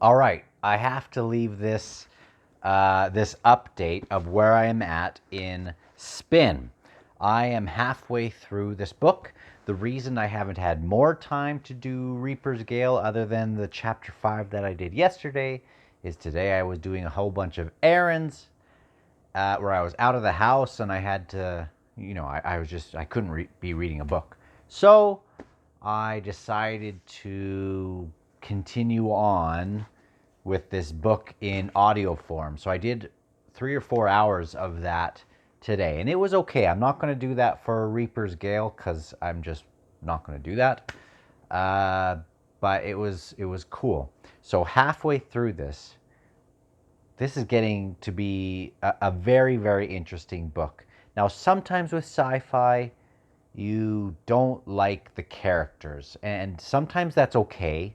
All right, I have to leave this update of where I am at in Spin. I am halfway through this book. The reason I haven't had more time to do Reaper's Gale, other than the chapter 5 that I did yesterday, is today I was doing a whole bunch of errands where I was out of the house and I had to, I couldn't be reading a book. So I decided to continue on with this book in audio form. So I did 3 or 4 hours of that today, and it was okay. I'm not going to do that for Reaper's Gale because I'm just not going to do that. But it was cool. So halfway through this is getting to be a very, very interesting book. Now, sometimes with sci-fi, you don't like the characters, and sometimes that's okay.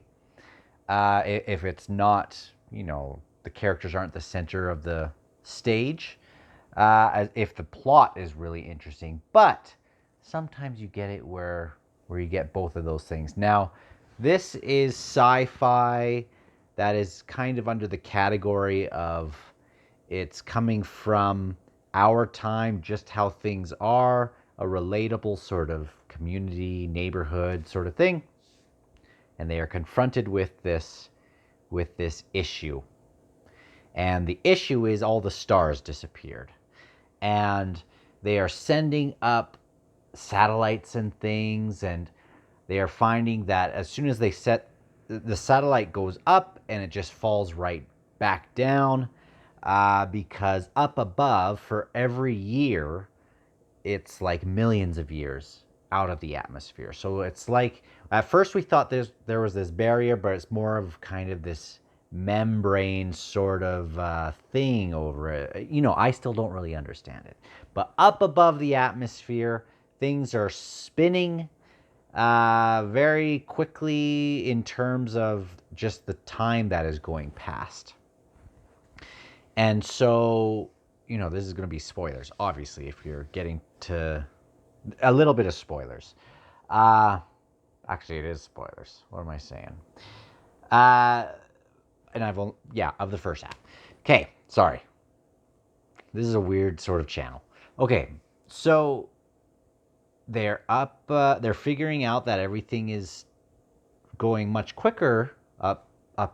If it's not, the characters aren't the center of the stage, if the plot is really interesting. But sometimes you get it where you get both of those things. Now, this is sci-fi that is kind of under the category of it's coming from our time, just how things are, a relatable sort of community, neighborhood sort of thing. And they are confronted with this issue. And the issue is all the stars disappeared. And they are sending up satellites and things, and they are finding that as soon as they set the satellite goes up and it just falls right back down, because up above for every year it's like millions of years out of the atmosphere. So it's like at first we thought there was this barrier, but it's more of kind of this membrane sort of thing over it. I still don't really understand it. But up above the atmosphere, things are spinning very quickly in terms of just the time that is going past. And so, this is going to be spoilers, obviously, if you're getting to a little bit of spoilers. Actually, it is spoilers. What am I saying? And of the first half. Okay, sorry. This is a weird sort of channel. Okay, so they're up. They're figuring out that everything is going much quicker up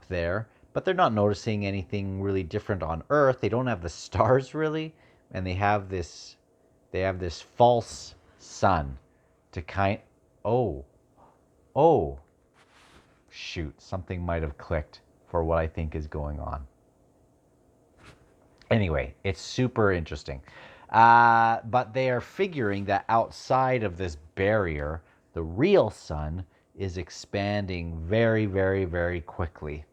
there, but they're not noticing anything really different on Earth. They don't have the stars really, and they have this false sun to oh shoot, something might have clicked for what I think is going on. Anyway, it's super interesting. But they are figuring that outside of this barrier, the real sun is expanding very, very, very quickly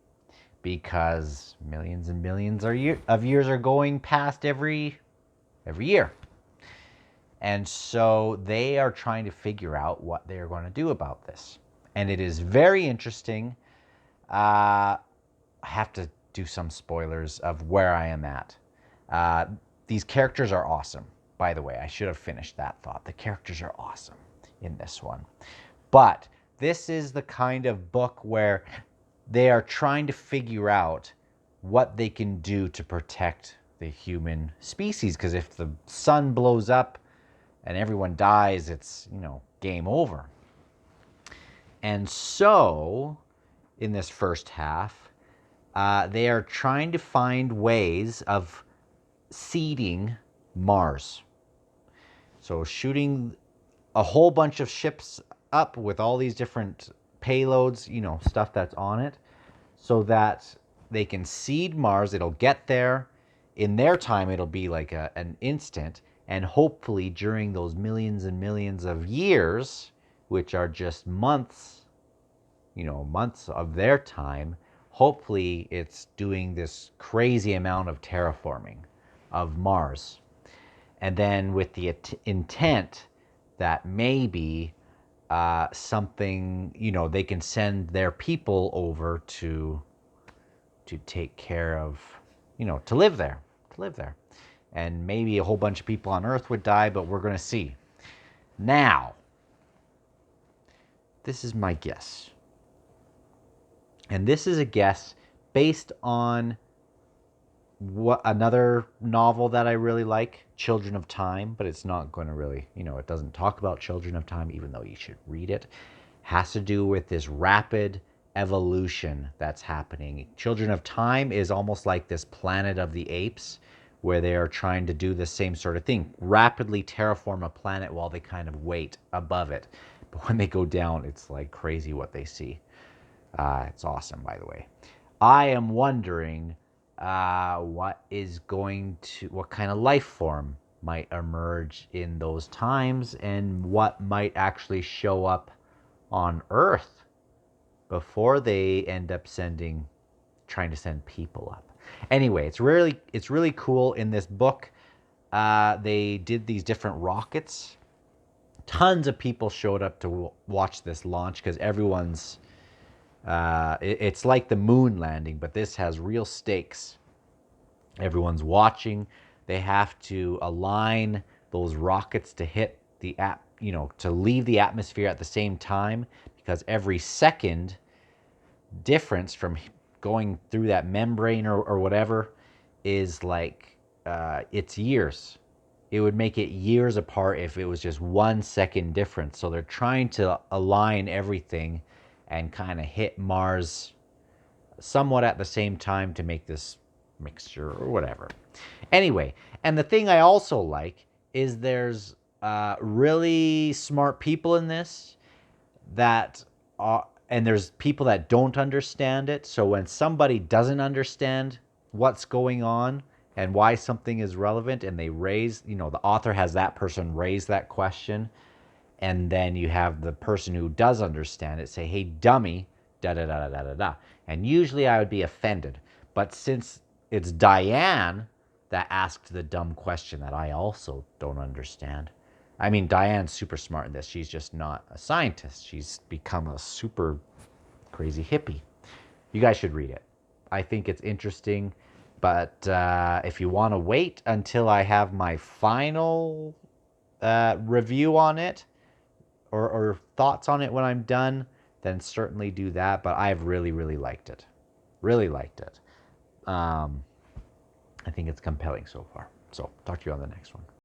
because millions and millions of years are going past every year. And so they are trying to figure out what they are going to do about this. And it is very interesting. I have to do some spoilers of where I am at. These characters are awesome, by the way. I should have finished that thought. The characters are awesome in this one. But this is the kind of book where they are trying to figure out what they can do to protect the human species. Because if the sun blows up and everyone dies, it's, game over. And so, in this first half, they are trying to find ways of seeding Mars. So shooting a whole bunch of ships up with all these different payloads, stuff that's on it, so that they can seed Mars. It'll get there. In their time, it'll be like an instant. And hopefully during those millions and millions of years, which are just months, months of their time, hopefully it's doing this crazy amount of terraforming of Mars. And then with the intent that maybe something, they can send their people over to take care of, to live there. And maybe a whole bunch of people on Earth would die, but we're going to see. Now, this is my guess. And this is a guess based on what another novel that I really like, Children of Time, but it's not going to really, it doesn't talk about Children of Time, even though you should read it. Has to do with this rapid evolution that's happening. Children of Time is almost like this Planet of the Apes, where they are trying to do the same sort of thing, rapidly terraform a planet while they kind of wait above it. But when they go down, it's like crazy what they see. It's awesome, by the way. I am wondering what kind of life form might emerge in those times, and what might actually show up on Earth before they end up trying to send people up. Anyway, it's really cool. In this book, they did these different rockets. Tons of people showed up to watch this launch because everyone's it's like the moon landing, but this has real stakes. Everyone's watching. They have to align those rockets to hit to leave the atmosphere at the same time, because every second difference from going through that membrane or whatever is like it's years. It would make it years apart if it was just 1 second difference. So they're trying to align everything and kind of hit Mars somewhat at the same time to make this mixture or whatever. Anyway, and the thing I also like is there's really smart people in this that are, and there's people that don't understand it. So when somebody doesn't understand what's going on and why something is relevant, and they raise, the author has that person raise that question, and then you have the person who does understand it say, "Hey, dummy, da da da da da da." And usually I would be offended, but since it's Diane that asked the dumb question that I also don't understand. I mean, Diane's super smart in this. She's just not a scientist. She's become a super crazy hippie. You guys should read it. I think it's interesting, but if you want to wait until I have my final review on it, or thoughts on it when I'm done, then certainly do that. But I've really, really liked it. Really liked it. I think it's compelling so far. So talk to you on the next one.